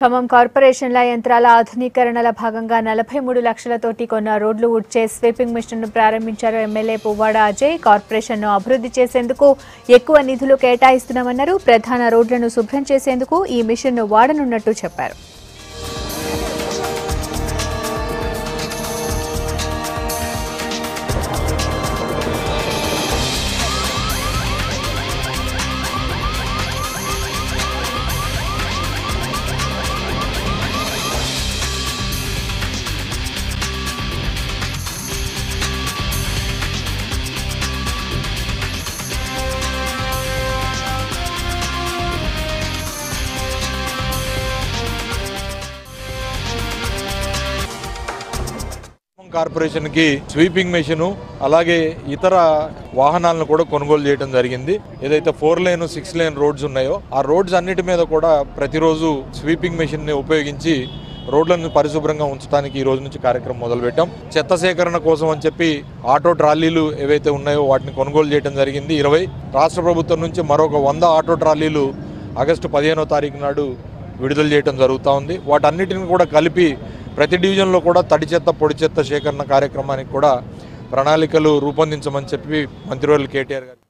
ఖమ్మం కార్పొరేషన్ల యంత్రాల ఆధునీకరణల భాగంగా 43 లక్షలతోటి కొన్న రోడ్లు ఊడ్చే స్వీపింగ్ మిషన్ను ప్రారంభించారు ఎమ్మెల్యే పువ్వాడ అజయ్. కార్పొరేషన్ను అభివృద్ధి చేసేందుకు ఎక్కువ నిధులు కేటాయిస్తున్నామన్నారు. ప్రధాన రోడ్లను శుభ్రం చేసేందుకు ఈ మిషన్ను వాడనున్నట్టు చెప్పారు. కార్పొరేషన్ కి స్వీపింగ్ మెషిన్ అలాగే ఇతర వాహనాలను కూడా కొనుగోలు చేయడం జరిగింది. ఏదైతే 4 లేన్ 6 లేన్ రోడ్స్ ఉన్నాయో ఆ రోడ్స్ అన్నిటి మీద కూడా ప్రతిరోజు స్వీపింగ్ మెషిన్ ని ఉపయోగించి రోడ్లను పరిశుభ్రంగా ఉంచడానికి ఈ రోజు నుంచి కార్యక్రమం మొదలుపెట్టాం. చెత్త సేకరణ కోసం అని చెప్పి ఆటో ట్రాలీలు ఏవైతే ఉన్నాయో వాటిని కొనుగోలు చేయడం జరిగింది. 20 రాష్ట్ర ప్రభుత్వం నుంచి మరొక 100 ఆటో ట్రాలీలు ఆగస్టు 15వ తారీఖు నాడు విడుదల చేయడం జరుగుతూ ఉంది. వాటన్నిటిని కూడా కలిపి ప్రతి డివిజన్లో కూడా తడి చెత్త పొడి చెత్త సేకరణ కార్యక్రమానికి కూడా ప్రణాళికలు రూపొందించమని చెప్పి మంత్రివర్యులు కేటీఆర్ గారు